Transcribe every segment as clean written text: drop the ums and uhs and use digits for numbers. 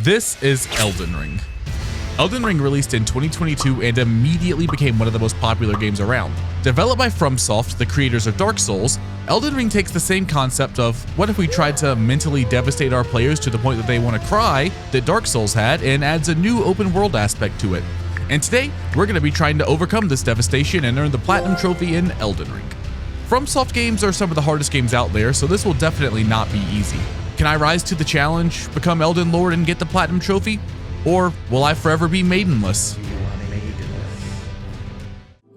This is Elden Ring. Elden Ring released in 2022 and immediately became one of the most popular games around. Developed by FromSoft, the creators of Dark Souls, Elden Ring takes the same concept of what if we tried to mentally devastate our players to the point that they want to cry that Dark Souls had, and adds a new open world aspect to it. And today, we're going to be trying to overcome this devastation and earn the Platinum Trophy in Elden Ring. FromSoft games are some of the hardest games out there, so this will definitely not be easy. Can I rise to the challenge, become Elden Lord, and get the Platinum Trophy? Or will I forever be maidenless?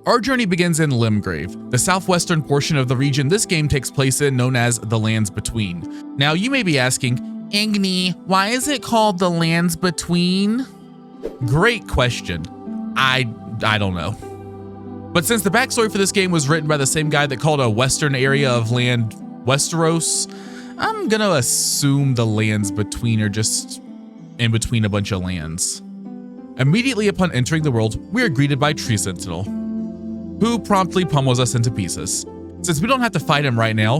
Our journey begins in Limgrave, the southwestern portion of the region this game takes place in, known as the Lands Between. Now you may be asking, Agni, why is it called the Lands Between? Great question. I don't know. But since the backstory for this game was written by the same guy that called a western area of land Westeros, I'm gonna assume the Lands Between are just in between a bunch of lands. Immediately upon entering the world, we are greeted by Tree Sentinel, who promptly pummels us into pieces. Since we don't have to fight him right now,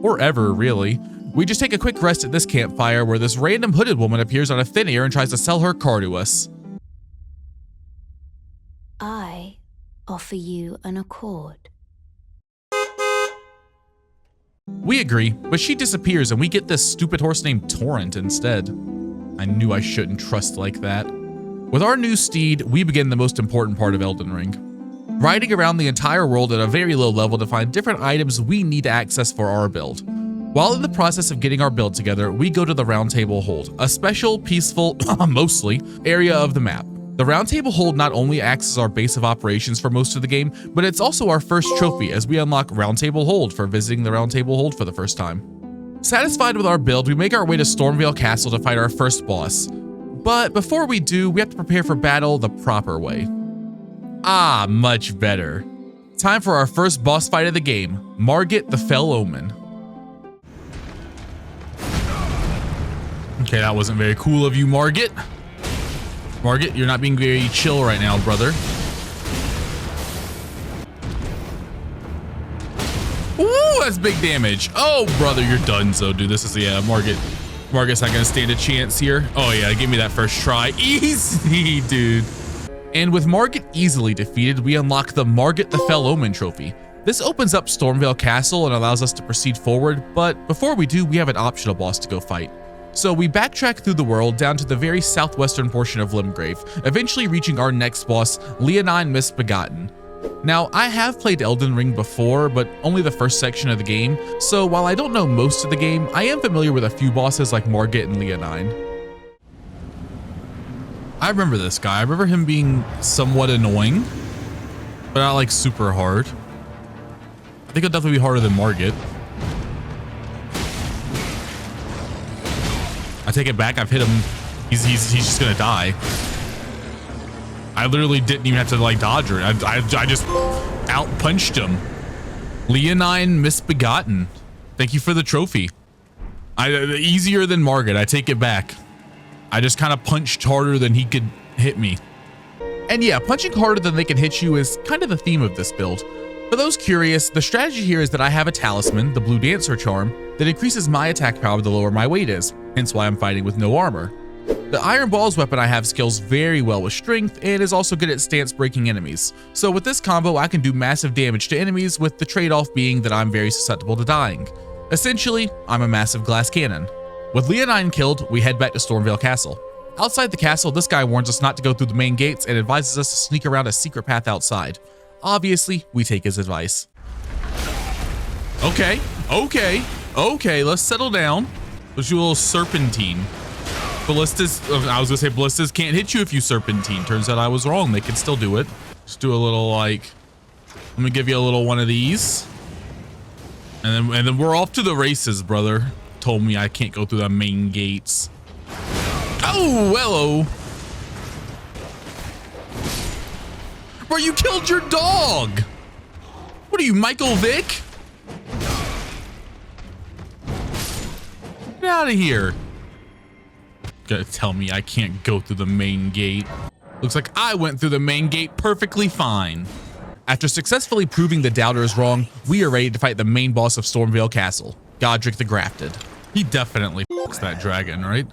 or ever really, we just take a quick rest at this campfire where this random hooded woman appears out of thin air and tries to sell her car to us. I offer you an accord. We agree, but she disappears and we get this stupid horse named Torrent instead. I knew I shouldn't trust like that. With our new steed, we begin the most important part of Elden Ring. Riding around the entire world at a very low level to find different items we need to access for our build. While in the process of getting our build together, we go to the Round Table Hold, a special, peaceful, mostly, area of the map. The Round Table Hold not only acts as our base of operations for most of the game, but it's also our first trophy as we unlock Round Table Hold for visiting the Round Table Hold for the first time. Satisfied with our build, we make our way to Stormveil Castle to fight our first boss. But before we do, we have to prepare for battle the proper way. Ah, much better. Time for our first boss fight of the game, Margit the Fell Omen. Okay, that wasn't very cool of you, Margit. Margit, you're not being very chill right now, brother. Ooh, that's big damage. Oh, brother, you're done, so dude. This is, yeah, Margit's not gonna stand a chance here. Oh yeah, give me that first try. Easy, dude. And with Margit easily defeated, we unlock the Margit the Fell Omen trophy. This opens up Stormveil Castle and allows us to proceed forward, but before we do, we have an optional boss to go fight. So we backtrack through the world down to the very southwestern portion of Limgrave, eventually reaching our next boss, Liurnia Misbegotten. Now, I have played Elden Ring before, but only the first section of the game, so while I don't know most of the game, I am familiar with a few bosses like Margit and Liurnia. I remember this guy. I remember him being somewhat annoying, but not like super hard. I think it'll definitely be harder than Margit. I take it back. I've hit him. He's just gonna die. I literally didn't even have to like dodge her. I just out punched him. Liurnia Misbegotten. Thank you for the trophy. Easier than Margit. I take it back. I just kind of punched harder than he could hit me. And yeah, punching harder than they can hit you is kind of the theme of this build. For those curious, the strategy here is that I have a talisman, the Blue Dancer charm, that increases my attack power the lower my weight is, hence why I'm fighting with no armor. The Iron Balls weapon I have scales very well with strength and is also good at stance breaking enemies. So with this combo, I can do massive damage to enemies, with the trade-off being that I'm very susceptible to dying. Essentially, I'm a massive glass cannon. With Liurnia killed, we head back to Stormveil Castle. Outside the castle, this guy warns us not to go through the main gates and advises us to sneak around a secret path outside. Obviously, we take his advice. Okay, let's settle down. Let's do a little serpentine. Ballistas, I was gonna say ballistas can't hit you if you serpentine. Turns out I was wrong. They can still do it. Just do a little like, let me give you a little one of these. And then we're off to the races, brother. Told me I can't go through the main gates. Oh, hello. Bro, you killed your dog. What are you, Michael Vick? Get out of here. Gotta tell me I can't go through the main gate. Looks like I went through the main gate perfectly fine. After successfully proving the doubters wrong, we are ready to fight the main boss of Stormveil Castle, Godric the Grafted. He definitely f***s that dragon, right?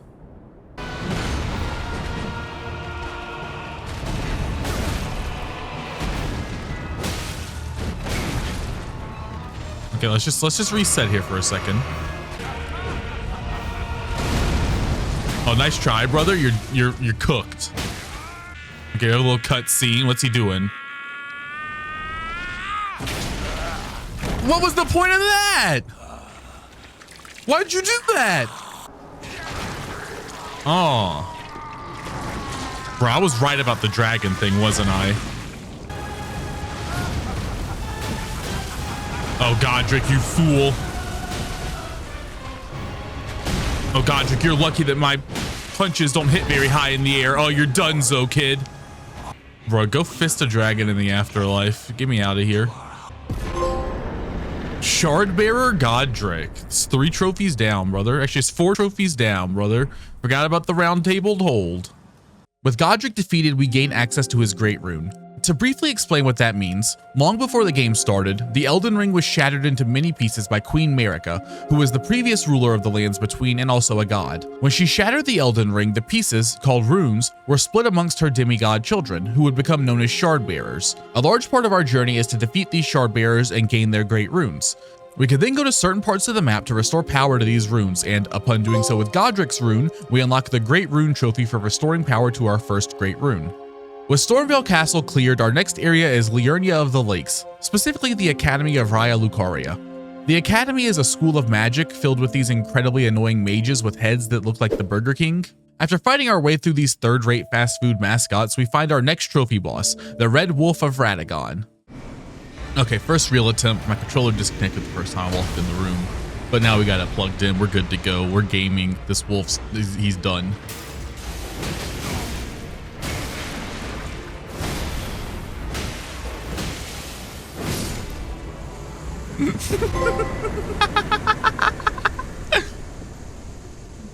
Okay, let's just reset here for a second. Oh, nice try, brother. You're cooked. Okay, a little cut scene. What's he doing? What was the point of that? Why'd you do that? Oh. Bro, I was right about the dragon thing, wasn't I? Oh, Godric, you fool. Oh, Godric, you're lucky that my punches don't hit very high in the air. Oh, you're donezo, kid. Bro, go fist a dragon in the afterlife. Get me out of here. Shardbearer Godric. It's 3 trophies down, brother. Actually, it's 4 trophies down, brother. Forgot about the round tabled hold. With Godric defeated, we gain access to his Great Rune. To briefly explain what that means, long before the game started, the Elden Ring was shattered into many pieces by Queen Marika, who was the previous ruler of the lands between and also a god. When she shattered the Elden Ring, the pieces, called runes, were split amongst her demigod children, who would become known as Shardbearers. A large part of our journey is to defeat these Shardbearers and gain their Great Runes. We could then go to certain parts of the map to restore power to these runes, and upon doing so with Godric's rune, we unlock the Great Rune trophy for restoring power to our first Great Rune. With Stormveil Castle cleared, our next area is Liurnia of the Lakes, specifically the Academy of Raya Lucaria. The Academy is a school of magic filled with these incredibly annoying mages with heads that look like the Burger King. After fighting our way through these third-rate fast food mascots, we find our next trophy boss, the Red Wolf of Radagon. Okay, first real attempt. My controller disconnected the first time I walked in the room, but now we got it plugged in. We're good to go. We're gaming. This wolf's, he's done.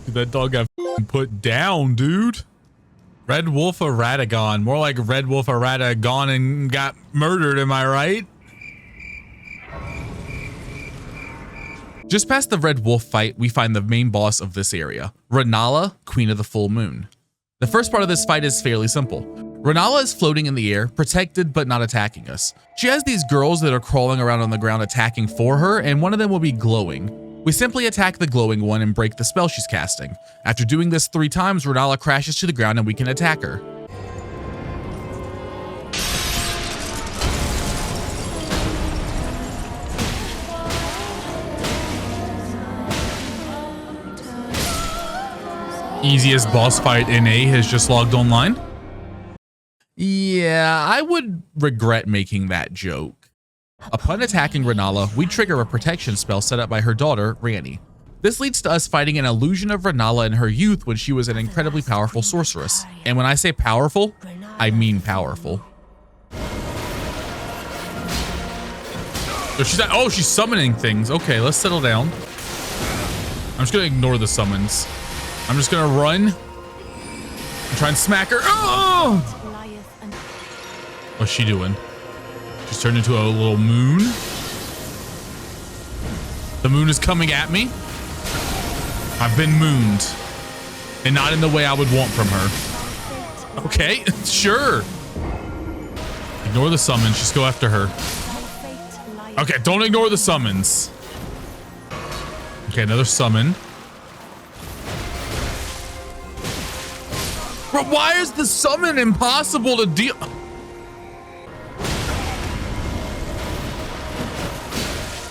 That dog got put down, dude. Red Wolf of Radagon. More like Red Wolf of Radagon and got murdered, am I right? Just past the Red Wolf fight, we find the main boss of this area, Rennala, Queen of the Full Moon. The first part of this fight is fairly simple. Rennala is floating in the air, protected but not attacking us. She has these girls that are crawling around on the ground attacking for her, and one of them will be glowing. We simply attack the glowing one and break the spell she's casting. After doing this 3 times, Rennala crashes to the ground and we can attack her. Easiest boss fight NA has just logged online. Yeah, I would regret making that joke. Upon attacking Rennala, we trigger a protection spell set up by her daughter, Ranni. This leads to us fighting an illusion of Rennala in her youth when she was an incredibly powerful sorceress. And when I say powerful, I mean powerful. So she's summoning things. Okay, let's settle down. I'm just gonna ignore the summons. I'm just gonna run and try and smack her. Oh! What's she doing? She's turned into a little moon. The moon is coming at me. I've been mooned. And not in the way I would want from her. Okay, sure. Ignore the summons, just go after her. Okay, don't ignore the summons. Okay, another summon. Bro, why is the summon impossible to deal?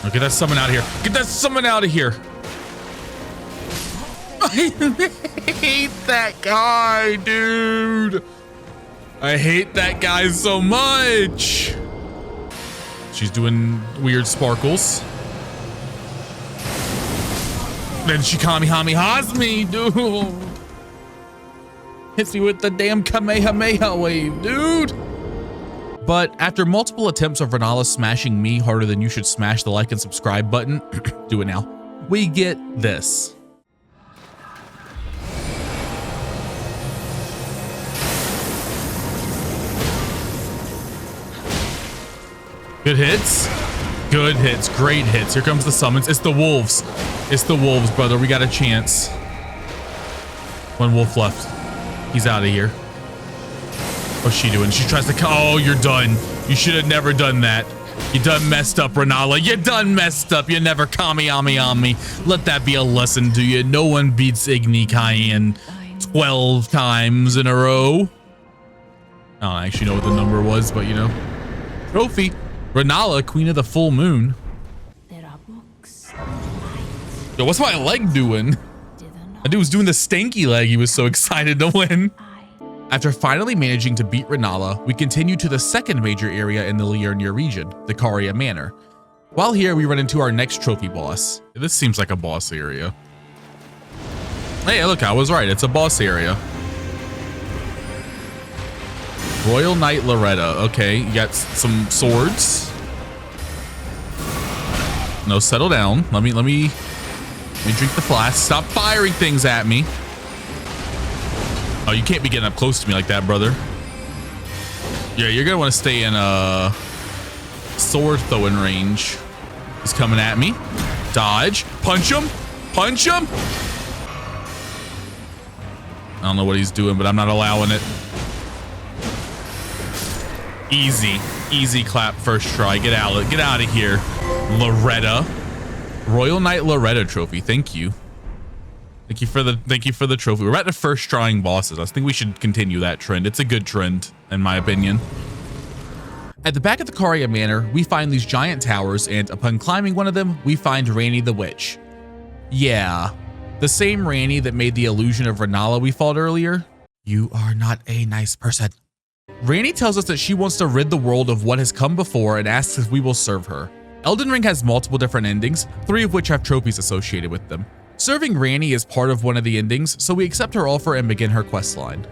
Oh, get that summon out of here. Get that summon out of here. I hate that guy, dude. I hate that guy so much. She's doing weird sparkles. Then she Kamehamehas me, dude. Hits me with the damn Kamehameha wave, dude. But after multiple attempts of Rennala smashing me harder than you should smash the like and subscribe button, do it now, we get this. Good hits. Good hits. Great hits. Here comes the summons. It's the wolves. It's the wolves, brother. We got a chance. One wolf left. He's out of here. What's she doing? She tries to... Oh, you're done. You should have never done that. You done messed up, Renala. You done messed up. You never Kami-Ami on me. Let that be a lesson to you. No one beats Igni Cayenne 12 times in a row. I don't actually know what the number was, but you know. Trophy. Renala, Queen of the Full Moon. There are books. Yo, what's my leg doing? That dude was doing the stanky leg. He was so excited to win. After finally managing to beat Renala, we continue to the second major area in the Liurnia region, the Caria Manor. While here, we run into our next trophy boss. This seems like a boss area. Hey, look, I was right. It's a boss area. Royal Knight Loretta. Okay, you got some swords. No, settle down. Let me drink the flask. Stop firing things at me. Oh, you can't be getting up close to me like that, brother. Yeah, you're gonna want to stay in sword throwing range. He's coming at me. Dodge. Punch him. Punch him. I don't know what he's doing, but I'm not allowing it. Easy clap first try. Get out of here. Loretta. Royal Knight Loretta trophy. Thank you. Thank you for the trophy. We're at the first trying bosses. I think we should continue that trend. It's a good trend, in my opinion. At the back of the Caria Manor, we find these giant towers, and upon climbing one of them, we find Ranni the Witch. Yeah, the same Ranni that made the illusion of Renala we fought earlier. You are not a nice person. Ranni tells us that she wants to rid the world of what has come before and asks if we will serve her. Elden Ring has multiple different endings, 3 of which have trophies associated with them. Serving Ranni is part of one of the endings, so we accept her offer and begin her questline.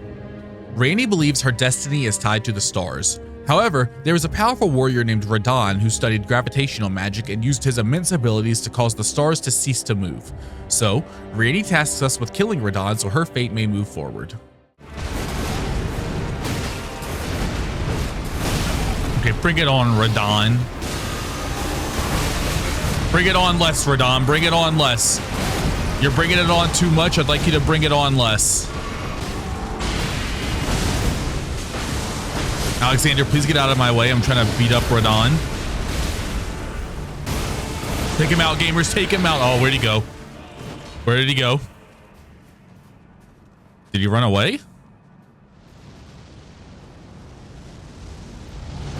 Ranni believes her destiny is tied to the stars. However, there is a powerful warrior named Radahn who studied gravitational magic and used his immense abilities to cause the stars to cease to move. So, Ranni tasks us with killing Radahn so her fate may move forward. Okay, bring it on, Radahn. Bring it on less, Radahn. Bring it on less. You're bringing it on too much. I'd like you to bring it on less. Alexander, please get out of my way. I'm trying to beat up Radahn. Take him out, gamers. Take him out. Oh, where'd he go? Where did he go? Did he run away?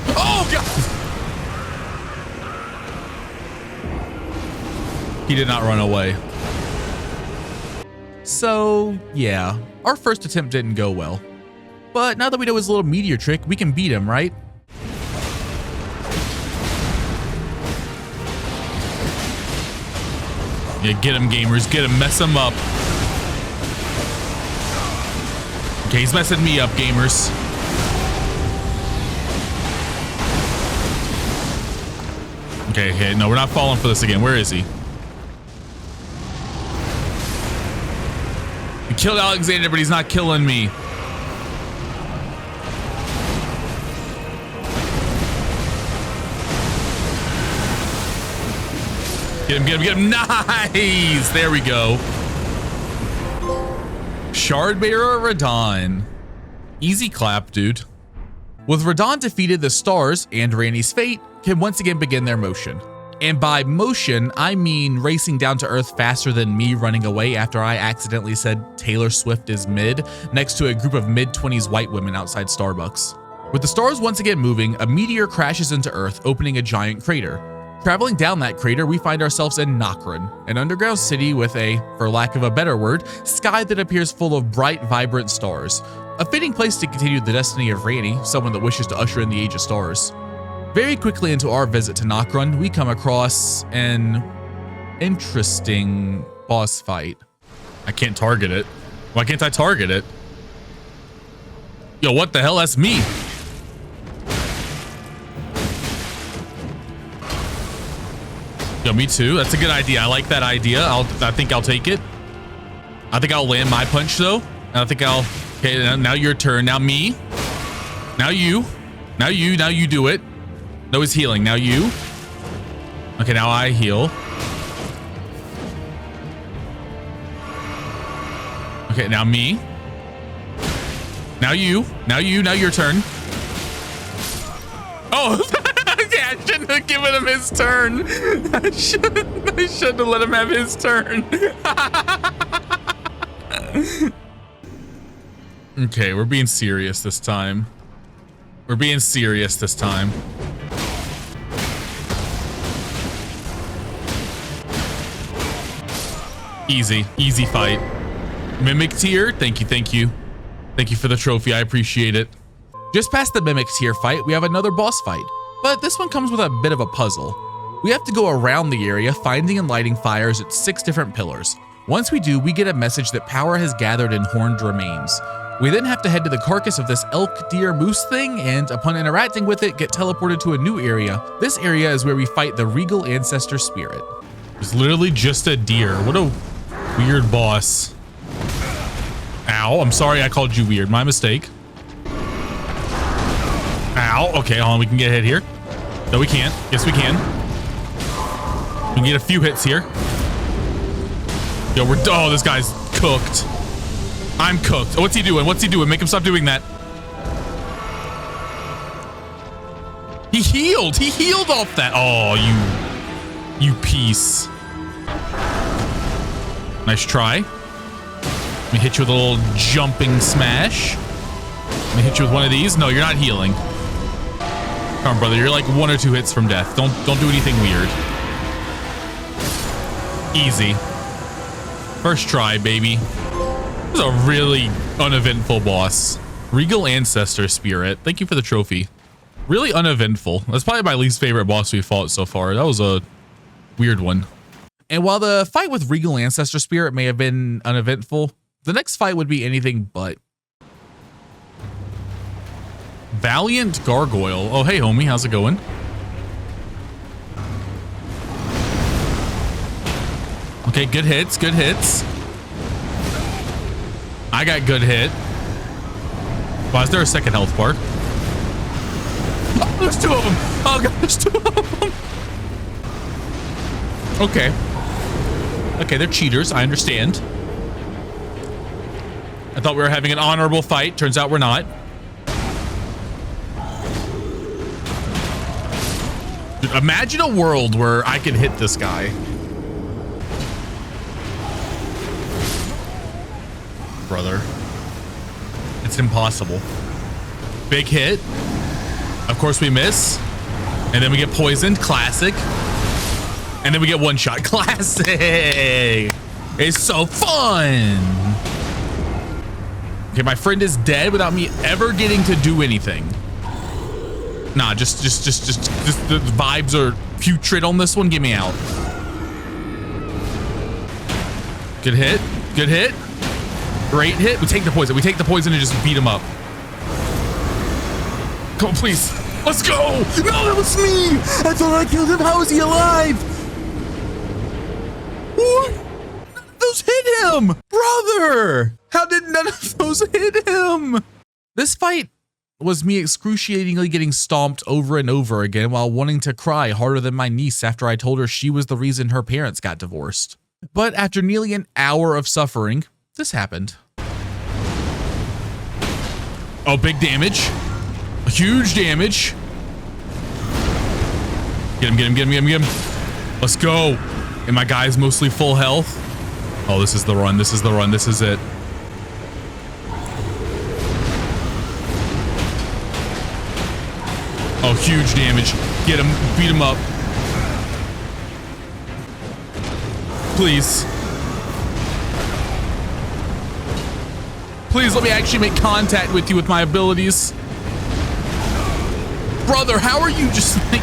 Oh, God. He did not run away. So, yeah, our first attempt didn't go well. But now that we know his little meteor trick, we can beat him, right? Yeah, get him, gamers. Get him. Mess him up. Okay, he's messing me up, gamers. Okay, no, we're not falling for this again. Where is he? He killed Alexander, but he's not killing me. Get him, get him, get him. Nice! There we go. Shardbearer Radahn. Easy clap, dude. With Radahn defeated, the stars and Ranni's fate can once again begin their motion. And by motion, I mean racing down to earth faster than me running away after I accidentally said Taylor Swift is mid next to a group of mid-20s white women outside Starbucks. With the stars once again moving, a meteor crashes into Earth, opening a giant crater. Traveling down that crater, we find ourselves in Nokron, an underground city with a, for lack of a better word, sky that appears full of bright, vibrant stars. A fitting place to continue the destiny of Ranni, someone that wishes to usher in the Age of Stars. Very quickly into our visit to Nokron, we come across an interesting boss fight. I can't target it. Why can't I target it? Yo, what the hell? That's me. Yo, me too. That's a good idea. I like that idea. I think I'll take it. I think I'll land my punch though. And I think I'll. Okay, now your turn. Now me. Now you. Now you. Now you do it. No, he's healing. Now you. Okay, now I heal. Okay, now me. Now you. Now you. Now your turn. Oh, yeah. shouldn't have given him his turn. I shouldn't have let him have his turn. Okay, we're being serious this time. We're being serious this time. Easy fight. Mimic tier, thank you. Thank you for the trophy, I appreciate it. Just past the Mimic tier fight, we have another boss fight, but this one comes with a bit of a puzzle. We have to go around the area, finding and lighting fires at 6 different pillars. Once we do, we get a message that power has gathered in horned remains. We then have to head to the carcass of this elk, deer, moose thing, and upon interacting with it, get teleported to a new area. This area is where we fight the regal ancestor spirit. It's literally just a deer. What a weird boss. Ow, I'm sorry I called you weird. My mistake. Ow, okay, hold on, we can get a hit here. No, we can't. Yes, we can. We can get a few hits here. Yo, oh, this guy's cooked. I'm cooked. Oh, what's he doing? What's he doing? Make him stop doing that. He healed. He healed off that. Oh, you piece. Nice try. Let me hit you with a little jumping smash. Let me hit you with one of these. No, you're not healing. Come on, brother. You're like 1 or 2 hits from death. Don't do anything weird. Easy. First try, baby. This is a really uneventful boss. Regal Ancestor Spirit. Thank you for the trophy. Really uneventful. That's probably my least favorite boss we fought so far. That was a weird one. And while the fight with Regal Ancestor Spirit may have been uneventful, the next fight would be anything but. Valiant Gargoyle. Oh, hey, homie. How's it going? Okay, good hits. Good hits. I got good hit. Why is there a second health bar? Oh, there's 2 of them. Oh, God, there's 2 of them. Okay. Okay, they're cheaters. I understand. I thought we were having an honorable fight. Turns out we're not. Dude, imagine a world where I could hit this guy. Brother. It's impossible. Big hit. Of course we miss. And then we get poisoned. Classic. And then we get 1 shot. Classic. It's so fun. Okay, my friend is dead without me ever getting to do anything. Nah, just the vibes are putrid on this one. Get me out. Good hit. Good hit. Great hit. We take the poison. We take the poison and just beat him up. Come on, please. Let's go. No, that was me. I thought I killed him. How is he alive? What? None of those hit him. Brother. How did none of those hit him? This fight was me excruciatingly getting stomped over and over again while wanting to cry harder than my niece after I told her she was the reason her parents got divorced. But after nearly an hour of suffering, this happened. Oh, big damage. Huge damage. Get him, get him, get him, get him, get him. Let's go. And my guy's mostly full health. Oh, this is the run. This is the run. This is it. Oh, huge damage. Get him. Beat him up. Please. Please let me actually make contact with you with my abilities. Brother, how are you just like...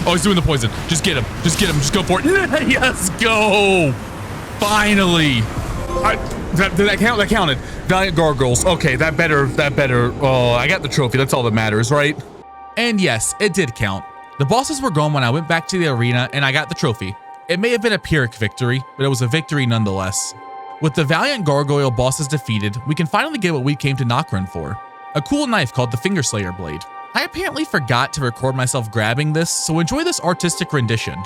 Oh, he's doing the poison. Just get him. Just get him. Just go for it. Yes, go. Finally. Did that count? That counted. Valiant Gargoyles. Okay, that better. Oh, I got the trophy. That's all that matters, right? And yes, it did count. The bosses were gone when I went back to the arena and I got the trophy. It may have been a Pyrrhic victory, but it was a victory nonetheless. With the Valiant Gargoyle bosses defeated, we can finally get what we came to Nokron for. A cool knife called the Fingerslayer Blade. I apparently forgot to record myself grabbing this, so enjoy this artistic rendition.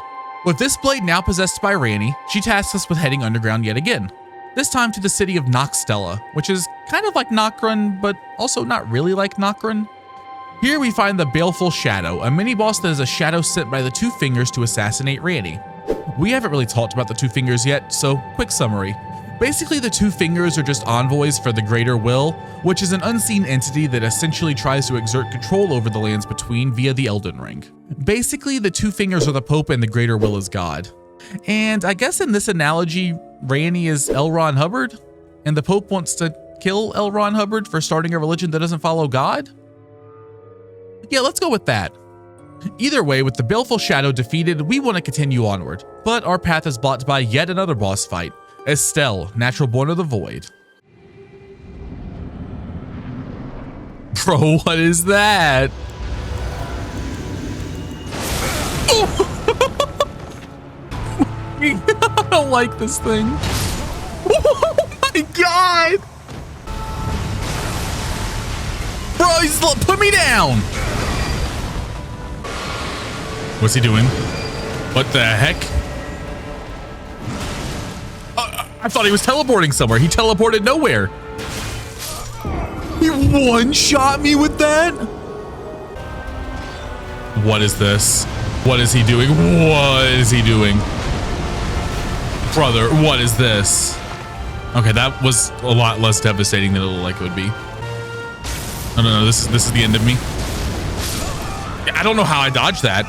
With this blade now possessed by Ranni, she tasks us with heading underground yet again. This time to the city of Nokstella, which is kind of like Nokron, but also not really like Nokron. Here we find the Baleful Shadow, a mini-boss that is a shadow sent by the Two Fingers to assassinate Ranni. We haven't really talked about the Two Fingers yet, so quick summary. Basically, the Two Fingers are just envoys for the Greater Will, which is an unseen entity that essentially tries to exert control over the lands between via the Elden Ring. Basically, the Two Fingers are the Pope and the Greater Will is God. And I guess in this analogy, Ranni is L. Ron Hubbard, and the Pope wants to kill L. Ron Hubbard for starting a religion that doesn't follow God? Yeah, let's go with that. Either way, with the Baleful Shadow defeated, we want to continue onward, but our path is blocked by yet another boss fight, Estelle, Natural Born of the Void. Bro, what is that? Oh! I don't like this thing. Oh my god! Bro, he's put me down! What's he doing? What the heck? I thought he was teleporting somewhere. He teleported nowhere. He one-shot me with that? What is this? What is he doing? What is he doing? Brother, what is this? Okay, that was a lot less devastating than it looked like it would be. No, this is the end of me. I don't know how I dodged that.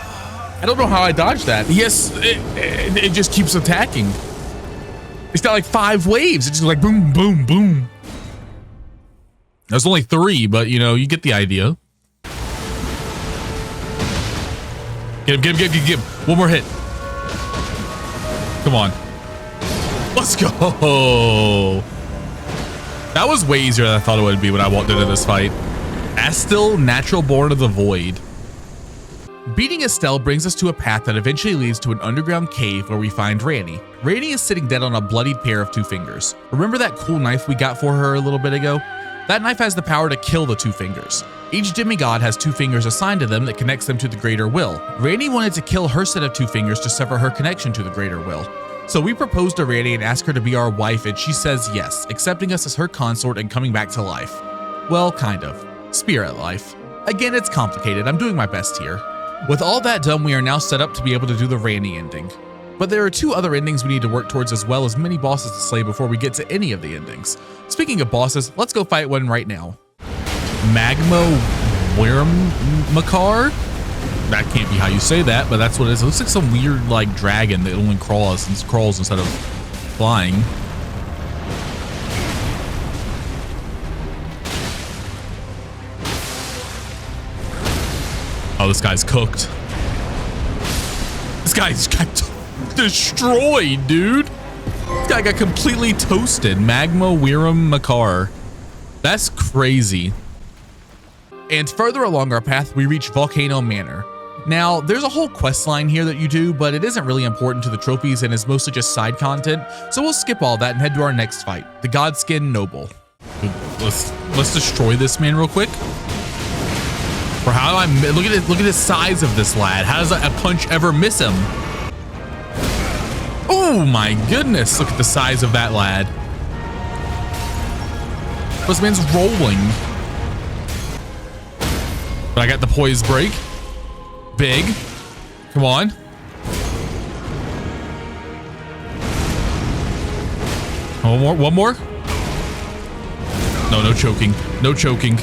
Yes, it just keeps attacking. It's got like 5 waves. It's just like boom, boom, boom. There's only 3, but you know, you get the idea. Get him. One more hit. Come on. Let's go. That was way easier than I thought it would be when I walked into this fight. Estelle, Natural Born of the Void. Beating Estelle brings us to a path that eventually leads to an underground cave where we find Ranni. Ranni is sitting dead on a bloodied pair of Two Fingers. Remember that cool knife we got for her a little bit ago? That knife has the power to kill the Two Fingers. Each demigod has 2 fingers assigned to them that connects them to the Greater Will. Ranni wanted to kill her set of 2 fingers to sever her connection to the Greater Will. So we proposed to Ranni and asked her to be our wife, and she says yes, accepting us as her consort and coming back to life. Well, kind of. Spirit life. Again, it's complicated. I'm doing my best here. With all that done, we are now set up to be able to do the Ranni ending. But there are 2 other endings we need to work towards, as well as many bosses to slay before we get to any of the endings. Speaking of bosses, let's go fight one right now. Magma Wyrmmakar? That can't be how you say that, but that's what it is. It looks like some weird like dragon that only crawls instead of flying. Oh, this guy's cooked. This guy's got destroyed, dude. This guy got completely toasted. Magma Wyrmmakar. That's crazy. And further along our path, we reach Volcano Manor. Now, there's a whole quest line here that you do, but it isn't really important to the trophies and is mostly just side content. So we'll skip all that and head to our next fight, the Godskin Noble. Let's destroy this man real quick. Or how do I look at the size of this lad? How does a punch ever miss him? Oh my goodness, look at the size of that lad. This man's rolling. But I got the poise break. Big. Come on. One more. No choking. No choking.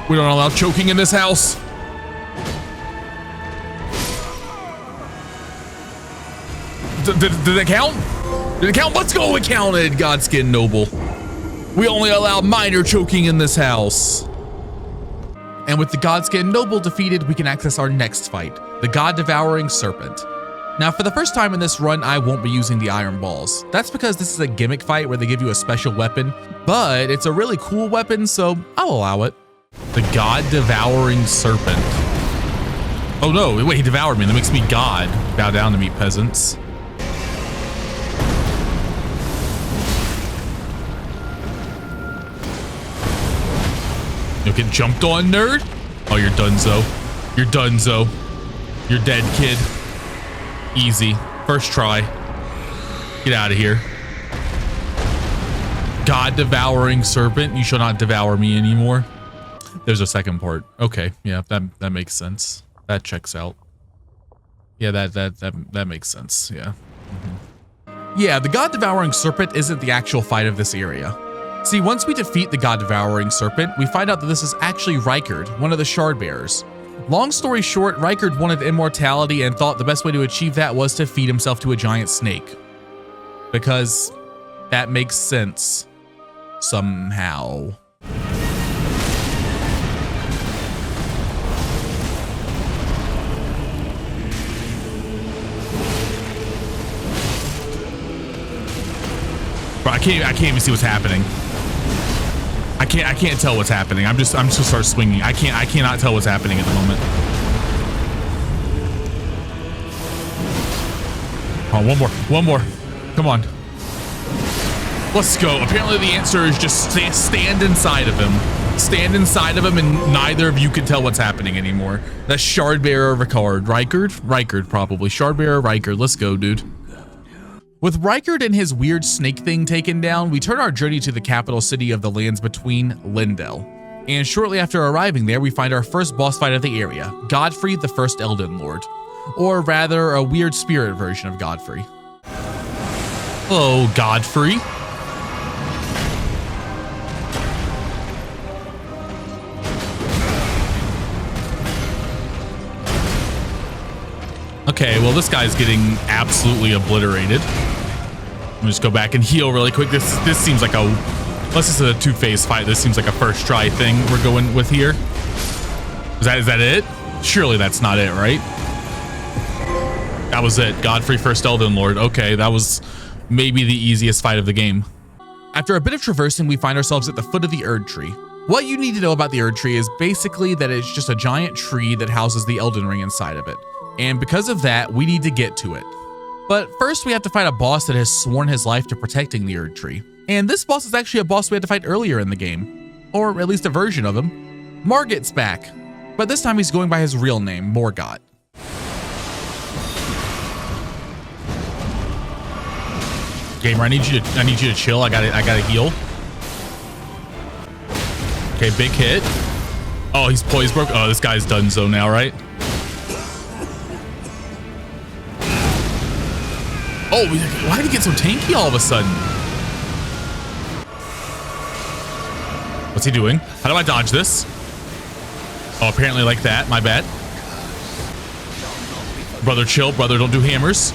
We don't allow choking in this house. Did it count? Did it count? Let's go, it counted, Godskin Noble. We only allow minor choking in this house. And with the Godskin Noble defeated, we can access our next fight, the God-Devouring Serpent. Now, for the first time in this run, I won't be using the Iron Balls. That's because this is a gimmick fight where they give you a special weapon, but it's a really cool weapon, so I'll allow it. The God-Devouring Serpent. Oh no, wait, he devoured me. That makes me God. Bow down to me, peasants. You'll get jumped on, nerd? Oh, you're donezo. You're donezo. You're dead, kid. Easy. First try. Get out of here. God devouring serpent, you shall not devour me anymore. There's a second part. Okay, yeah, that makes sense. That checks out. Yeah, that makes sense. Yeah. Yeah, the God devouring serpent isn't the actual fight of this area. See, once we defeat the God devouring serpent, we find out that this is actually Rykard, one of the shard bearers. Long story short, Rykard wanted immortality and thought the best way to achieve that was to feed himself to a giant snake. Because that makes sense. Somehow. Bro, I can't even see what's happening. I can't tell what's happening. I'm just gonna start swinging. I cannot tell what's happening at the moment. Oh, one more. Come on. Let's go. Apparently the answer is just stand inside of him. Stand inside of him and neither of you can tell what's happening anymore. That's shard bearer Ricard. Rykard probably. Shard bearer Rykard. Let's go, dude. With Rykard and his weird snake thing taken down, we turn our journey to the capital city of the lands between, Leyndell. And shortly after arriving there, we find our first boss fight of the area, Godfrey, the first Elden Lord. Or rather, a weird spirit version of Godfrey. Hello, Godfrey. Okay, well, this guy's getting absolutely obliterated. Let me just go back and heal really quick. This seems like unless this is a two-phase fight, this seems like a first try thing we're going with here. Is that it? Surely that's not it, right? That was it. Godfrey, first Elden Lord. Okay, that was maybe the easiest fight of the game. After a bit of traversing, we find ourselves at the foot of the Erd Tree. What you need to know about the Erd Tree is basically that it's just a giant tree that houses the Elden Ring inside of it. And because of that, we need to get to it. But first we have to fight a boss that has sworn his life to protecting the Erd Tree. And this boss is actually a boss we had to fight earlier in the game. Or at least a version of him. Margit's back. But this time he's going by his real name, Morgott. Gamer, I need you to chill. I gotta heal. Okay, big hit. Oh, he's poise broke. Oh, this guy's donezo now, right? Oh, why did he get so tanky all of a sudden? What's he doing? How do I dodge this? Oh, apparently like that. My bad. Brother, chill. Brother, don't do hammers.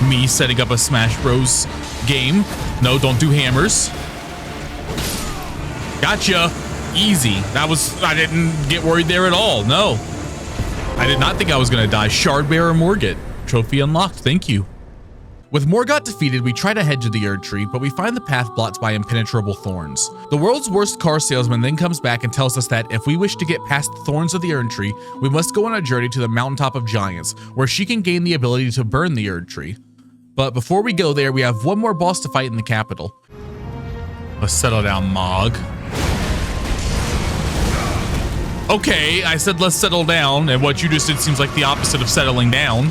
Me setting up a Smash Bros. Game. No, don't do hammers. Gotcha. Easy. I didn't get worried there at all. No. I did not think I was going to die. Shardbearer Morgott. Trophy unlocked. Thank you. With Morgott defeated, we try to head to the Erd Tree, but we find the path blocked by impenetrable thorns. The world's worst car salesman then comes back and tells us that if we wish to get past the thorns of the Erd Tree, we must go on a journey to the Mountaintop of Giants, where she can gain the ability to burn the Erd Tree. But before we go there, we have one more boss to fight in the capital. Let's settle down, Mohg. Okay, I said let's settle down, and what you just did seems like the opposite of settling down.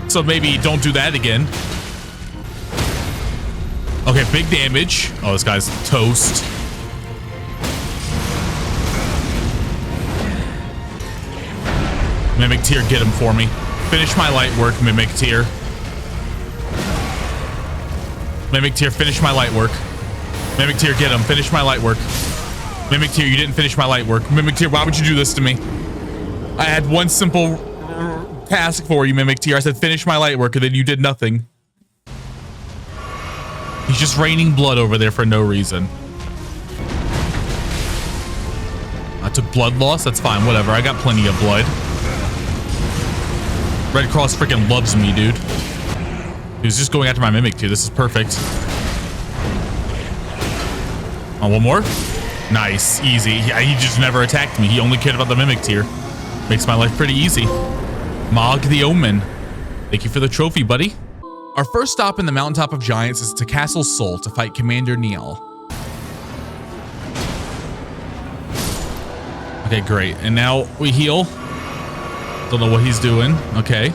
So maybe don't do that again. Okay, big damage. Oh, this guy's toast. Mimic Tear, get him for me. Finish my light work, Mimic Tear. Mimic Tear, finish my light work. Mimic Tear, get him. Finish my light work. Mimic Tear, you didn't finish my light work. Mimic Tear, why would you do this to me? I had one simple task for you, Mimic Tear. I said finish my light work, and then you did nothing. He's just raining blood over there for no reason. I took blood loss. That's fine. Whatever. I got plenty of blood. Red Cross freaking loves me, dude. He was just going after my Mimic Tear. This is perfect. Oh, one more. Nice. Easy. Yeah, he just never attacked me. He only cared about the Mimic Tear. Makes my life pretty easy. Mohg the Omen. Thank you for the trophy, buddy. Our first stop in the Mountaintop of Giants is to Castle Sol to fight Commander Niall. Okay, great. And now we heal. Don't know what he's doing. Okay.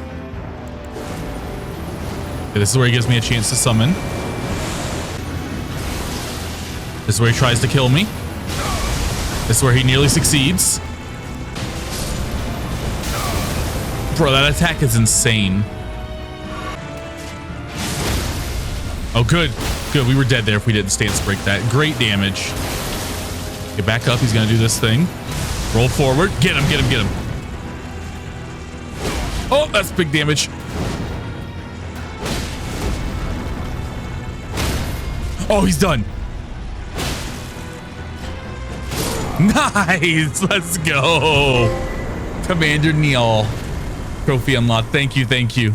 Okay, this is where he gives me a chance to summon. This is where he tries to kill me. This is where he nearly succeeds. Bro, that attack is insane. Oh, good. Good. We were dead there if we didn't stance break that. Great damage. Get back up. He's going to do this thing. Roll forward. Get him, get him, get him. Oh, that's big damage. Oh, he's done. Nice. Let's go. Commander Neal. Trophy unlocked. Thank you. Thank you.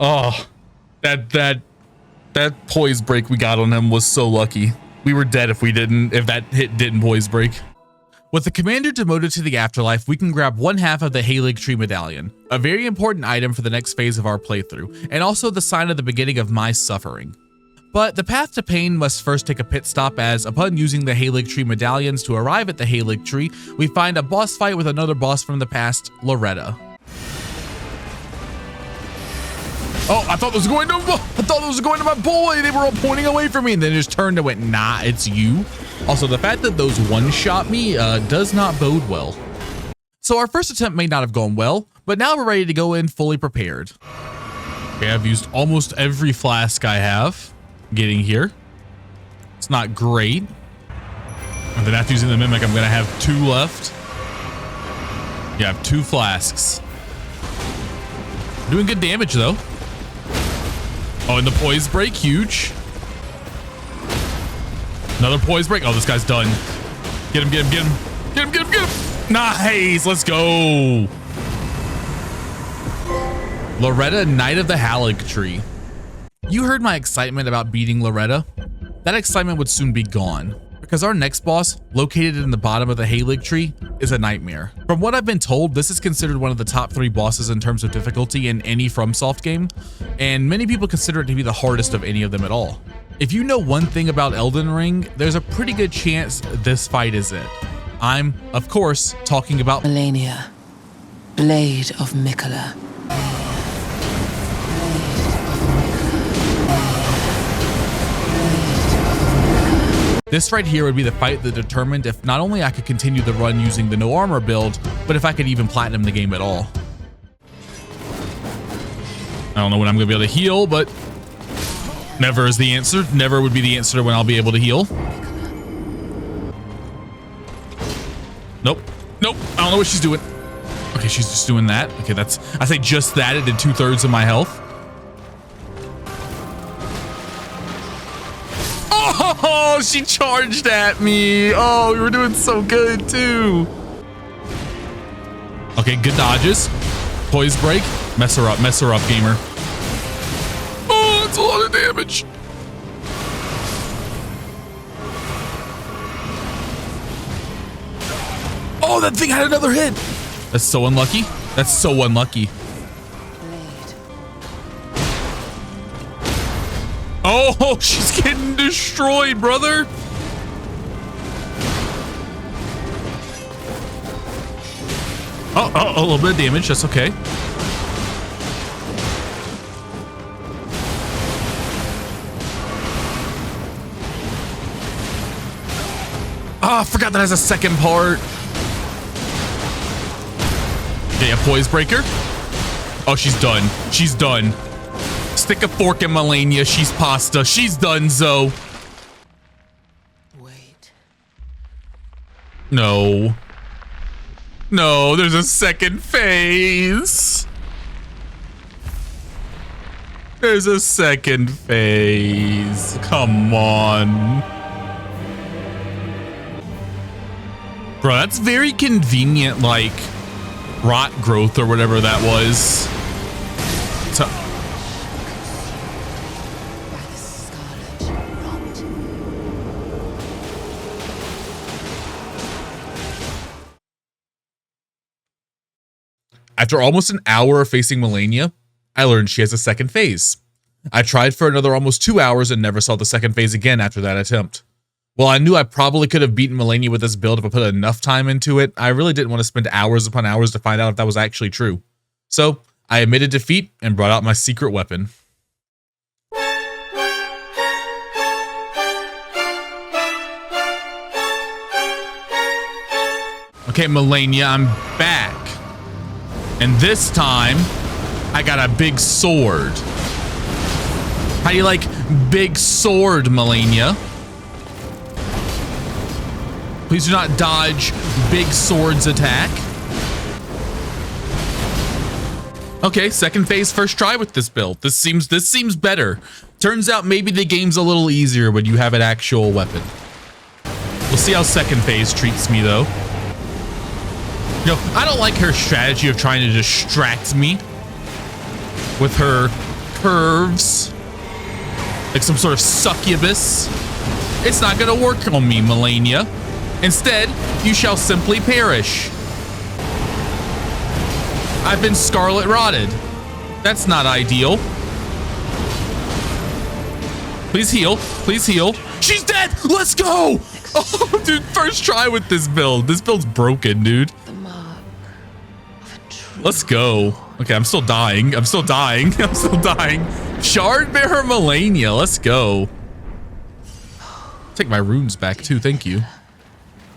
Oh, that poise break we got on him was so lucky. We were dead if that hit didn't poise break. With the commander demoted to the afterlife, we can grab one half of the Halig Tree Medallion, a very important item for the next phase of our playthrough, and also the sign of the beginning of my suffering. But the path to pain must first take a pit stop, as upon using the Halig Tree Medallions to arrive at the Halig Tree, we find a boss fight with another boss from the past, Loretta. Oh, I thought those were going to my boy. They were all pointing away from me, and then just turned and went, nah, it's you. Also, the fact that those one-shot me does not bode well. So our first attempt may not have gone well, but now we're ready to go in fully prepared. Okay, I've used almost every flask I have getting here. It's not great. And then after using the Mimic, I'm going to have 2 left. Yeah, I have 2 flasks. Doing good damage, though. Oh, and the poise break, huge. Another poise break. Oh, this guy's done. Get him, get him, get him. Get him, get him, get him. Nice, let's go. Loretta, Knight of the Halig Tree. You heard my excitement about beating Loretta. That excitement would soon be gone, because our next boss, located in the bottom of the Halig Tree, is a nightmare. From what I've been told, this is considered one of the top 3 bosses in terms of difficulty in any FromSoft game, and many people consider it to be the hardest of any of them at all. If you know one thing about Elden Ring, there's a pretty good chance this fight is it. I'm, of course, talking about Malenia, Blade of Miquella. This right here would be the fight that determined if not only I could continue the run using the no armor build, but if I could even platinum the game at all. I don't know when I'm going to be able to heal, but never is the answer. Never would be the answer when I'll be able to heal. Nope. Nope. I don't know what she's doing. Okay, she's just doing that. Okay, that's, I say just that. It did 2/3 of my health. Oh, she charged at me. Oh, we were doing so good too. Okay, good dodges. Poise break. Mess her up, gamer. Oh, that's a lot of damage. Oh, that thing had another hit. That's so unlucky. That's so unlucky. Oh, she's getting destroyed, brother. Oh, a little bit of damage. That's okay. Oh, I forgot that has a second part. Okay, a poise breaker. Oh, she's done. She's done. Stick a fork in Malenia. She's pasta. She's done, Zoe. Wait. No. No, there's a second phase. There's a second phase. Come on. Bro, that's very convenient, like, rot growth or whatever that was. After almost an hour of facing Malenia, I learned she has a second phase. I tried for another almost 2 hours and never saw the second phase again after that attempt. While I knew I probably could have beaten Malenia with this build if I put enough time into it, I really didn't want to spend hours upon hours to find out if that was actually true. So I admitted defeat and brought out my secret weapon. Okay, Malenia, I'm back. And this time, I got a big sword. How do you like big sword, Malenia? Please do not dodge big sword's attack. Okay, second phase, first try with this build. This seems better. Turns out maybe the game's a little easier when you have an actual weapon. We'll see how second phase treats me though. You know, I don't like her strategy of trying to distract me with her curves, like some sort of succubus. It's not gonna work on me, Malenia. Instead, you shall simply perish. I've been scarlet rotted. That's not ideal. Please heal. Please heal. She's dead. Let's go. Oh, dude, first try with this build. This build's broken, dude. Let's go. Okay, I'm still dying. I'm still dying. I'm still dying. Shardbearer Malenia. Let's go. Take my runes back too. Thank you.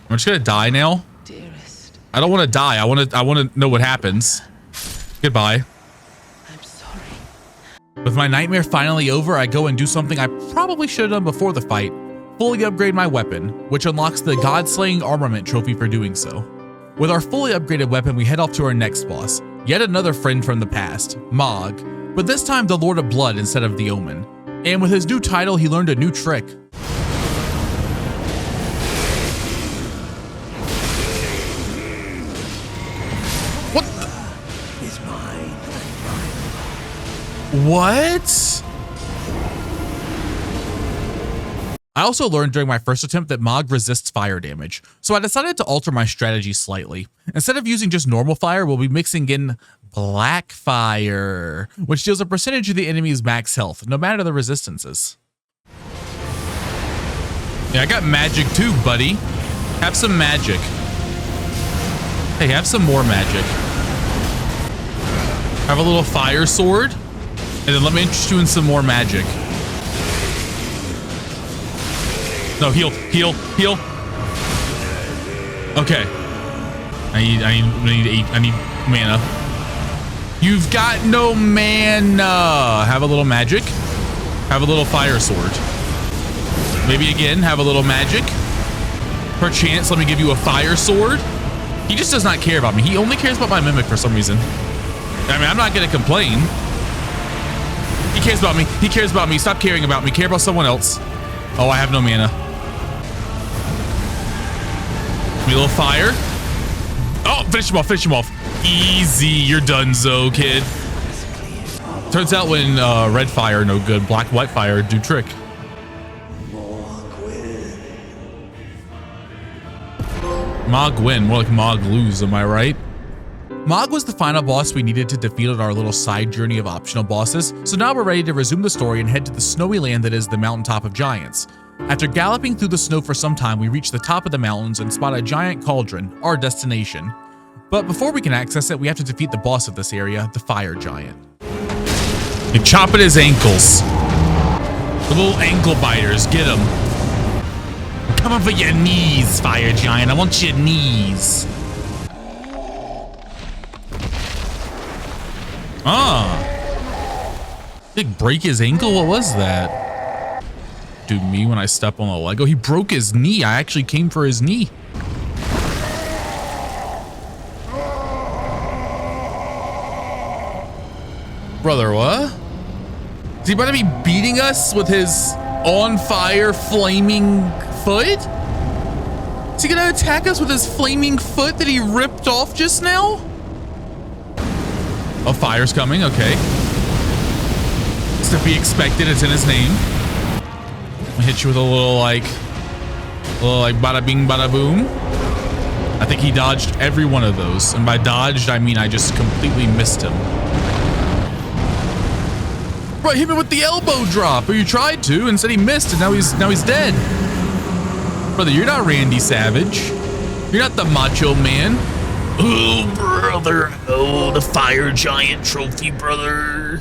I'm just gonna die now. I don't want to die. I want to know what happens. Goodbye. I'm sorry. With my nightmare finally over, I go and do something I probably should have done before the fight. Fully upgrade my weapon, which unlocks the God-Slaying Armament trophy for doing so. With our fully upgraded weapon, we head off to our next boss. Yet another friend from the past, Mohg, but this time the Lord of Blood instead of the Omen. And with his new title, he learned a new trick. What? What? I also learned during my first attempt that Mohg resists fire damage, so I decided to alter my strategy slightly. Instead of using just normal fire, we'll be mixing in black fire, which deals a percentage of the enemy's max health, no matter the resistances. Yeah, I got magic too, buddy. Have some magic. Hey, have some more magic. Have a little fire sword, and then let me interest you in some more magic. No, heal, heal, heal. Okay. I need mana. You've got no mana. Have a little magic. Have a little fire sword. Maybe again, have a little magic. Perchance, let me give you a fire sword. He just does not care about me. He only cares about my mimic for some reason. I mean, I'm not gonna complain. He cares about me. He cares about me. Stop caring about me. Care about someone else. Oh, I have no mana. Give me a little fire. Oh, finish him off. Finish him off. Easy. You're donezo, kid. Turns out when red fire no good, black white fire do trick. Mohg win, more like Mohg lose, am I right? Mohg was the final boss we needed to defeat on our little side journey of optional bosses, so now we're ready to resume the story and head to the snowy land that is the Mountaintop of Giants. After galloping through the snow for some time, we reach the top of the mountains and spot a giant cauldron, our destination. But before we can access it, we have to defeat the boss of this area, the fire giant. You chop at his ankles. The little ankle biters, get him. Coming for your knees, fire giant. I want your knees. Did he break his ankle? What was that? Dude, me when I step on the Lego. He broke his knee. I actually came for his knee. Brother, what? Is he about to be beating us with his on fire flaming foot? Is he gonna attack us with his flaming foot that he ripped off just now? Oh, fire's coming, okay. It's to be expected, it's in his name. I'll hit you with a little like bada bing, bada boom. I think he dodged every one of those. And by dodged, I mean I just completely missed him. Bro, hit me with the elbow drop, or you tried to, instead he missed, and now he's dead. Brother, you're not Randy Savage. You're not the Macho Man. Oh, brother. Oh, the fire giant trophy, brother.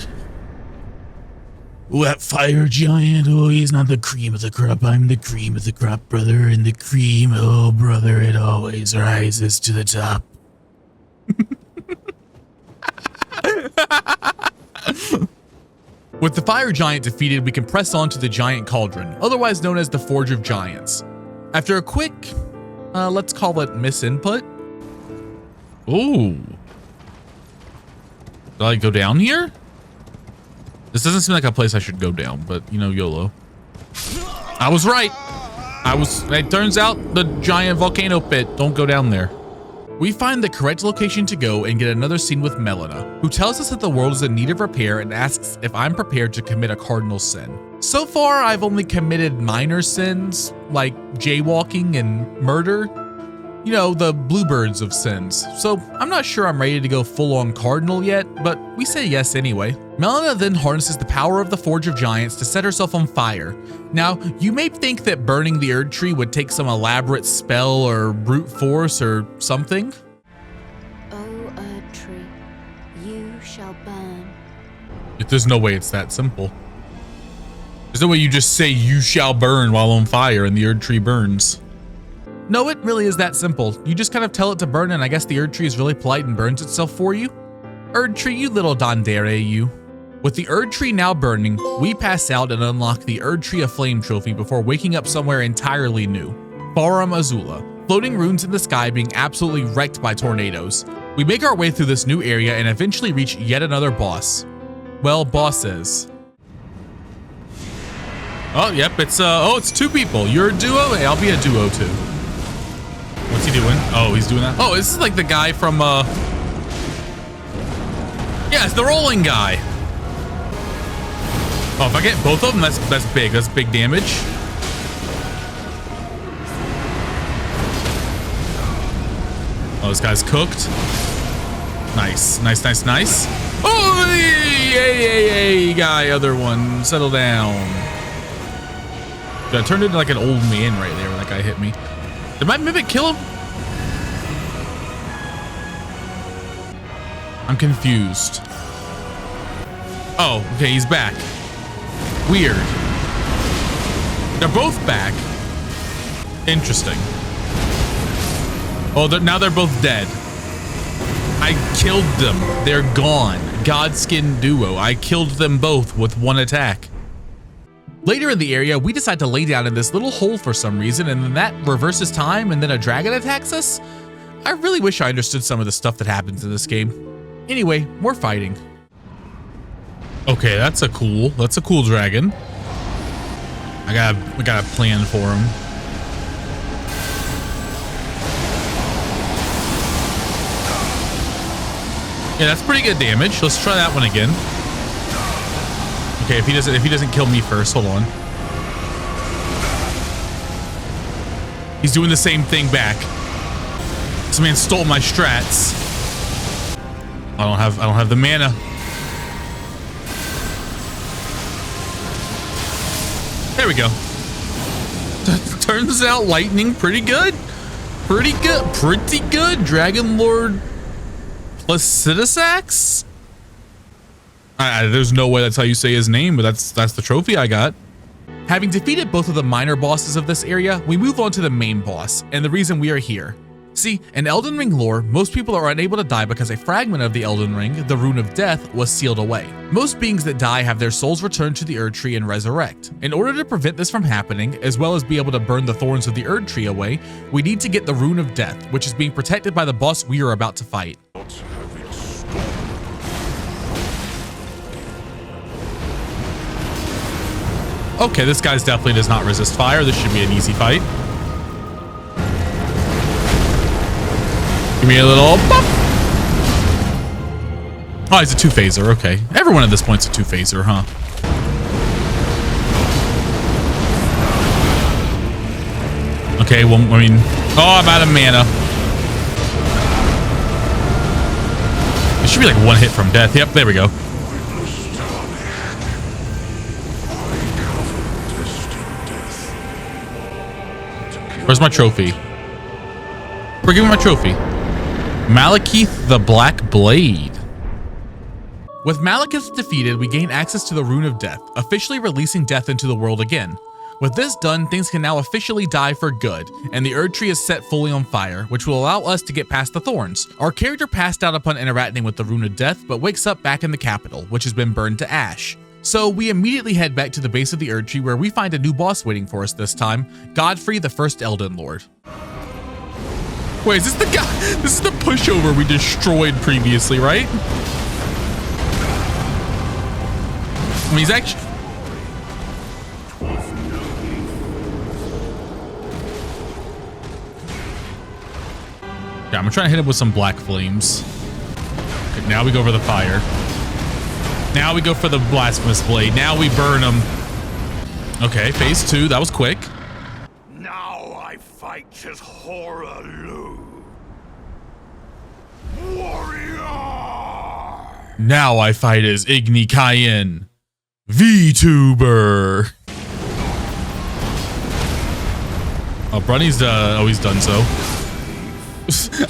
Oh, that fire giant. Oh, he's not the cream of the crop. I'm the cream of the crop, brother. And the cream, oh, brother, it always rises to the top. With the fire giant defeated, we can press on to the giant cauldron, otherwise known as the Forge of Giants. After a quick, let's call it misinput. Ooh. Do I go down here? This doesn't seem like a place I should go down, but you know, YOLO. I was right. It turns out the giant volcano pit. Don't go down there. We find the correct location to go and get another scene with Malenia, who tells us that the world is in need of repair and asks if I'm prepared to commit a cardinal sin. So far, I've only committed minor sins, like jaywalking and murder. You know, the bluebirds of sins. So I'm not sure I'm ready to go full-on cardinal yet, but we say yes anyway. Malenia then harnesses the power of the Forge of Giants to set herself on fire. Now, you may think that burning the Erd Tree would take some elaborate spell or brute force or something. O Erd Tree, you shall burn. There's no way it's that simple. There's no way you just say you shall burn while on fire and the Erd Tree burns. No, it really is that simple. You just kind of tell it to burn, and I guess the Erd Tree is really polite and burns itself for you. Erd Tree, you little dandere, you. With the Erd Tree now burning, we pass out and unlock the Erd Tree of Flame trophy before waking up somewhere entirely new. Farum, Azula. Floating runes in the sky being absolutely wrecked by tornadoes. We make our way through this new area and eventually reach yet another boss. Well, bosses. Oh, yep, it's two people. You're a duo? Hey, I'll be a duo too. What's he doing? Oh, he's doing that. Oh, this is like the guy from, yeah, it's the rolling guy. Oh, if I get both of them, that's big. That's big damage. Oh, this guy's cooked. Nice, nice, nice, nice. Oh, hey, guy, other one. Settle down. I turned into like an old man right there when that guy hit me. Did my mimic kill him? I'm confused. Oh, okay, he's back. Weird. They're both back. Interesting. Oh, now they're both dead. I killed them. They're gone. Godskin duo. I killed them both with one attack. Later in the area, we decide to lay down in this little hole for some reason, and then that reverses time, and then a dragon attacks us? I really wish I understood some of the stuff that happens in this game. Anyway, more fighting. Okay, that's a cool dragon. I got a plan for him. Yeah, that's pretty good damage. Let's try that one again. Okay, if he doesn't kill me first, hold on. He's doing the same thing back. This man stole my strats. I don't have the mana. There we go. Turns out lightning pretty good. Pretty good. Dragon Lord Placidusax? There's no way that's how you say his name, but that's the trophy I got. Having defeated both of the minor bosses of this area, we move on to the main boss, and the reason we are here. See, in Elden Ring lore, most people are unable to die because a fragment of the Elden Ring, the Rune of Death, was sealed away. Most beings that die have their souls returned to the Erd Tree and resurrect. In order to prevent this from happening, as well as be able to burn the thorns of the Erd Tree away, we need to get the Rune of Death, which is being protected by the boss we are about to fight. Okay, this guy's definitely does not resist fire. This should be an easy fight. Give me a little bump. Oh, he's a two-phaser. Okay. Everyone at this point's a two-phaser, huh? Okay, well, I mean... Oh, I'm out of mana. It should be like one hit from death. Yep, there we go. Where's my trophy? Give me my trophy. Malekith the Black Blade. With Malekith defeated, we gain access to the Rune of Death, officially releasing death into the world again. With this done, things can now officially die for good, and the Erd Tree is set fully on fire, which will allow us to get past the thorns. Our character passed out upon interacting with the Rune of Death, but wakes up back in the capital, which has been burned to ash. So we immediately head back to the base of the Erd Tree, where we find a new boss waiting for us this time, Godfrey, the first Elden Lord. Wait, is this the guy? This is the pushover we destroyed previously, right? I mean, he's actually... Yeah, I'm trying to hit him with some black flames. Okay, now we go for the fire. Now we go for the blasphemous blade. Now we burn him. Okay, phase 2. That was quick. Now I fight as Horalu. Warrior! Now I fight as Igni Cayenne. VTuber. Oh, Brunny's he's done so.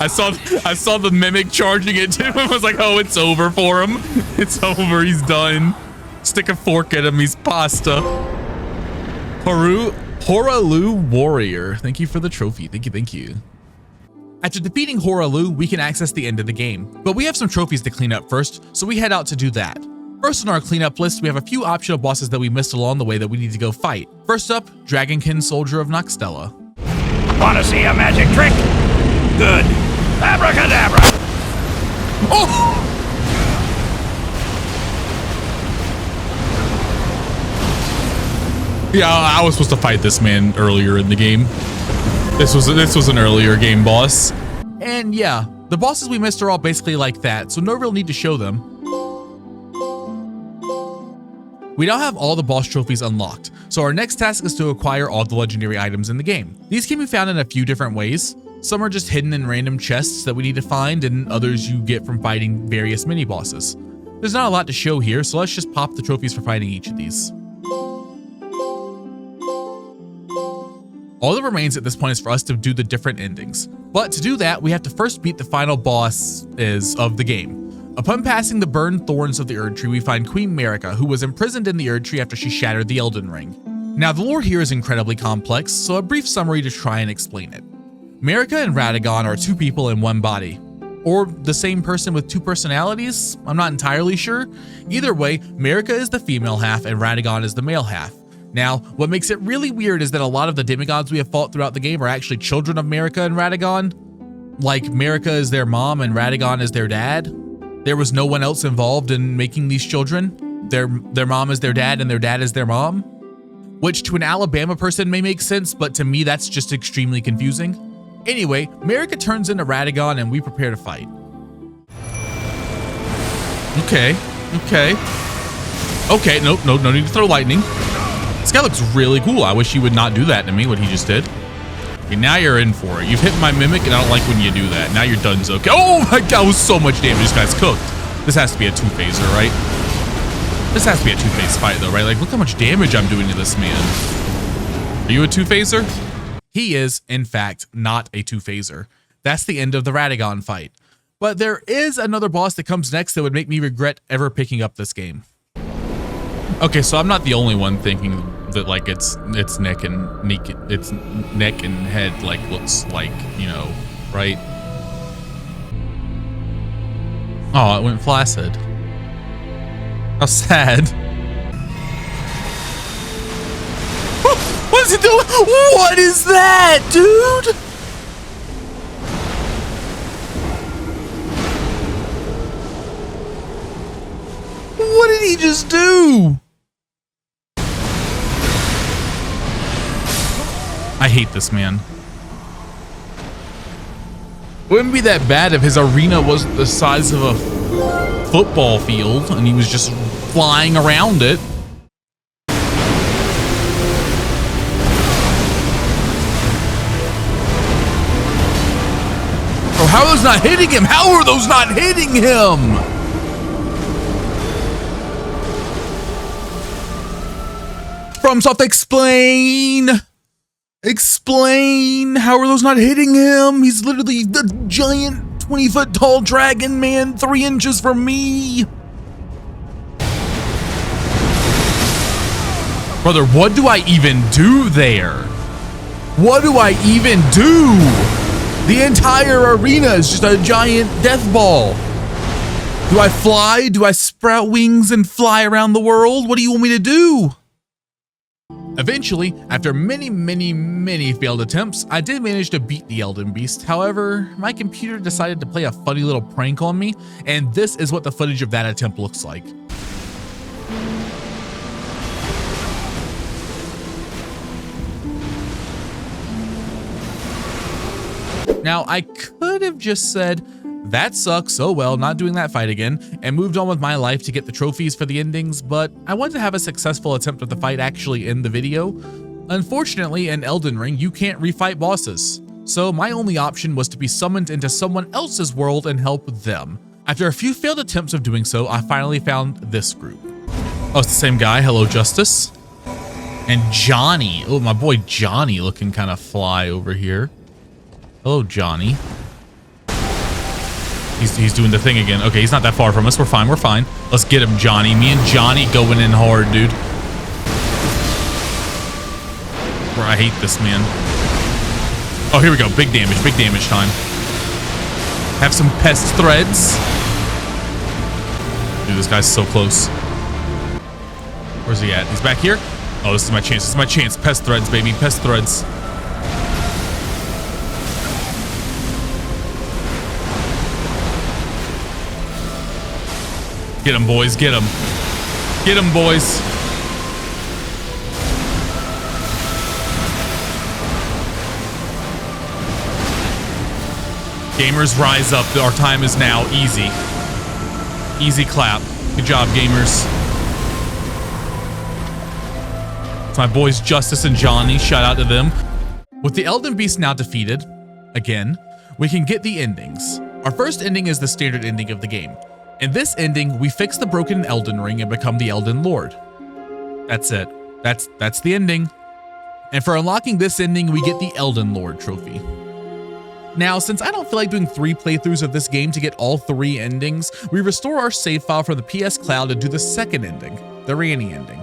I saw the mimic charging it too. I was like, oh, it's over for him. It's over. He's done. Stick a fork at him. He's pasta. Horalu Warrior. Thank you for the trophy. Thank you. After defeating Horalu, we can access the end of the game. But we have some trophies to clean up first, so we head out to do that. First on our cleanup list, we have a few optional bosses that we missed along the way that we need to go fight. First up, Dragonkin Soldier of Nokstella. Wanna see a magic trick? Good. Abracadabra! Oh! Yeah, I was supposed to fight this man earlier in the game. This was an earlier game boss. And yeah, the bosses we missed are all basically like that, so no real need to show them. We now have all the boss trophies unlocked, so our next task is to acquire all the legendary items in the game. These can be found in a few different ways. Some are just hidden in random chests that we need to find, and others you get from fighting various mini-bosses. There's not a lot to show here, so let's just pop the trophies for fighting each of these. All that remains at this point is for us to do the different endings. But to do that, we have to first beat the final boss of the game. Upon passing the burned thorns of the Erd Tree, we find Queen Marika, who was imprisoned in the Erd Tree after she shattered the Elden Ring. Now, the lore here is incredibly complex, so a brief summary to try and explain it. Marika and Radagon are two people in one body. Or the same person with two personalities? I'm not entirely sure. Either way, Marika is the female half and Radagon is the male half. Now, what makes it really weird is that a lot of the demigods we have fought throughout the game are actually children of Marika and Radagon. Like, Marika is their mom and Radagon is their dad. There was no one else involved in making these children. Their mom is their dad and their dad is their mom. Which to an Alabama person may make sense, but to me that's just extremely confusing. Anyway, Marika turns into Radagon and we prepare to fight. Okay, nope, no need to throw lightning. This guy looks really cool. I wish he would not do that to me, what he just did. Okay, now you're in for it. You've hit my mimic and I don't like when you do that. Now you're donezo. Okay. Oh my god, that was so much damage. This guy's cooked. This has to be a two-phaser, right? This has to be a two-phase fight though, right? Like, look how much damage I'm doing to this man. Are you a two-phaser? He is, in fact, not a two-phaser. That's the end of the Radagon fight. But there is another boss that comes next that would make me regret ever picking up this game. Okay, so I'm not the only one thinking that like its neck and head like looks like, you know, right? Oh, it went flaccid. How sad. What is it doing? What is that, dude? What did he just do? I hate this man. It wouldn't be that bad if his arena wasn't the size of a football field and he was just flying around it. Oh, how are those not hitting him? How are those not hitting him? FromSoft, explain! Explain! How are those not hitting him? He's literally the giant 20-foot tall dragon man 3 inches from me. Brother, what do I even do there? What do I even do? The entire arena is just a giant death ball. Do I fly? Do I sprout wings and fly around the world? What do you want me to do? Eventually, after many failed attempts, I did manage to beat the Elden Beast. However, my computer decided to play a funny little prank on me, and this is what the footage of that attempt looks like. Now, I could have just said, that sucks, oh well, not doing that fight again, and moved on with my life to get the trophies for the endings, but I wanted to have a successful attempt at the fight actually in the video. Unfortunately, in Elden Ring, you can't refight bosses, so my only option was to be summoned into someone else's world and help them. After a few failed attempts of doing so, I finally found this group. Oh, it's the same guy. Hello, Justice. And Johnny. Oh, my boy Johnny looking kind of fly over here. Hello, Johnny. He's doing the thing again. Okay, he's not that far from us. We're fine. We're fine. Let's get him, Johnny. Me and Johnny going in hard, dude. I hate this, man. Oh, here we go. Big damage time. Have some pest threads. Dude, this guy's so close. Where's he at? He's back here. Oh, this is my chance. This is my chance. Pest threads, baby. Pest threads. Get him, boys. Get him. Get him, boys. Gamers, rise up. Our time is now. Easy. Easy clap. Good job, gamers. It's my boys Justice and Johnny. Shout out to them. With the Elden Beast now defeated, again, we can get the endings. Our first ending is the standard ending of the game. In this ending, we fix the broken Elden Ring and become the Elden Lord. That's it. That's the ending. And for unlocking this ending, we get the Elden Lord trophy. Now, since I don't feel like doing 3 playthroughs of this game to get all 3 endings, we restore our save file from the PS Cloud and do the second ending, the Ranni ending.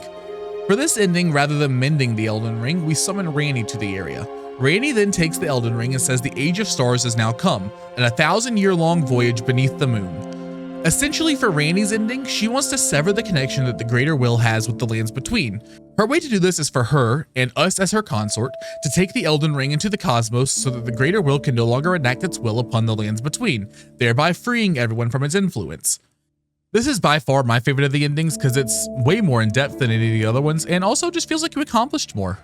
For this ending, rather than mending the Elden Ring, we summon Ranni to the area. Ranni then takes the Elden Ring and says the Age of Stars has now come, and a 1,000-year-long voyage beneath the moon. Essentially, for Ranni's ending, she wants to sever the connection that the Greater Will has with the lands between. Her way to do this is for her, and us as her consort, to take the Elden Ring into the cosmos so that the Greater Will can no longer enact its will upon the lands between, thereby freeing everyone from its influence. This is by far my favorite of the endings because it's way more in depth than any of the other ones, and also just feels like we accomplished more.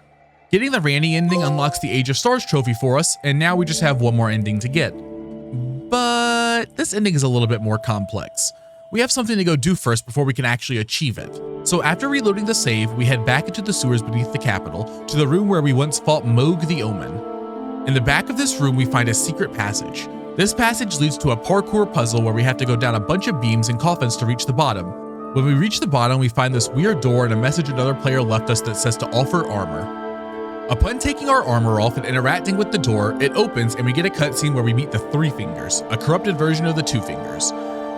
Getting the Ranni ending unlocks the Age of Stars trophy for us, and now we just have one more ending to get. But this ending is a little bit more complex. We have something to go do first before we can actually achieve it. So after reloading the save, we head back into the sewers beneath the capital to the room where we once fought Mohg the Omen. In the back of this room, we find a secret passage. This passage leads to a parkour puzzle where we have to go down a bunch of beams and coffins to reach the bottom. When we reach the bottom, we find this weird door and a message another player left us that says to offer armor. Upon taking our armor off and interacting with the door, it opens and we get a cutscene where we meet the 3 fingers, a corrupted version of the 2 fingers.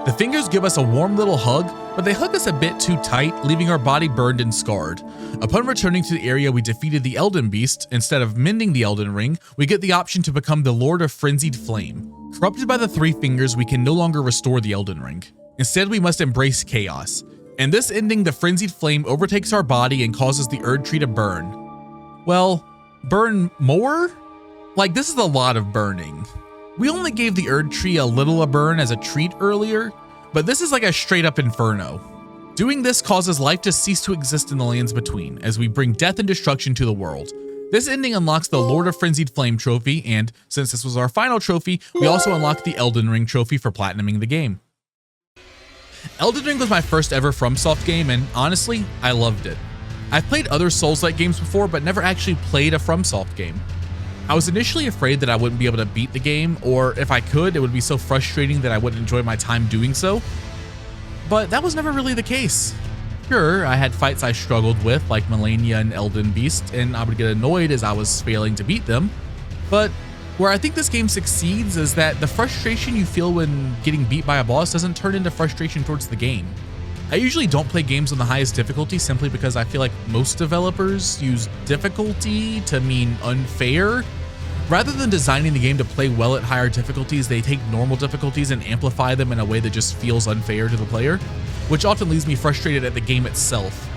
The fingers give us a warm little hug, but they hug us a bit too tight, leaving our body burned and scarred. Upon returning to the area we defeated the Elden Beast, instead of mending the Elden Ring, we get the option to become the Lord of Frenzied Flame. Corrupted by the 3 fingers, we can no longer restore the Elden Ring. Instead, we must embrace chaos. In this ending, the Frenzied Flame overtakes our body and causes the Erd Tree to burn. Well, burn more? Like, this is a lot of burning. We only gave the Erd Tree a little a burn as a treat earlier, but this is like a straight up inferno. Doing this causes life to cease to exist in the lands between, as we bring death and destruction to the world. This ending unlocks the Lord of Frenzied Flame trophy, and since this was our final trophy, we also unlocked the Elden Ring trophy for platinuming the game. Elden Ring was my first ever FromSoft game, and honestly, I loved it. I've played other Souls-like games before, but never actually played a FromSoft game. I was initially afraid that I wouldn't be able to beat the game, or if I could, it would be so frustrating that I wouldn't enjoy my time doing so. But that was never really the case. Sure, I had fights I struggled with, like Malenia and Elden Beast, and I would get annoyed as I was failing to beat them. But where I think this game succeeds is that the frustration you feel when getting beat by a boss doesn't turn into frustration towards the game. I usually don't play games on the highest difficulty simply because I feel like most developers use difficulty to mean unfair. Rather than designing the game to play well at higher difficulties, they take normal difficulties and amplify them in a way that just feels unfair to the player, which often leaves me frustrated at the game itself.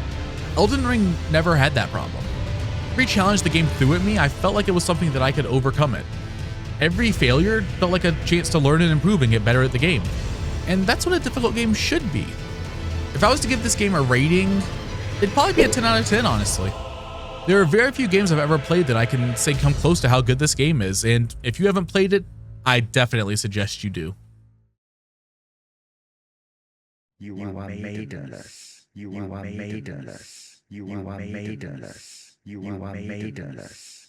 Elden Ring never had that problem. Every challenge the game threw at me, I felt like it was something that I could overcome it. Every failure felt like a chance to learn and improve and get better at the game. And that's what a difficult game should be. If I was to give this game a rating, it'd probably be a 10 out of 10, honestly. There are very few games I've ever played that I can say come close to how good this game is, and if you haven't played it, I definitely suggest you do. You are maidenless. You are maidenless. You are maidenless. You are maidenless.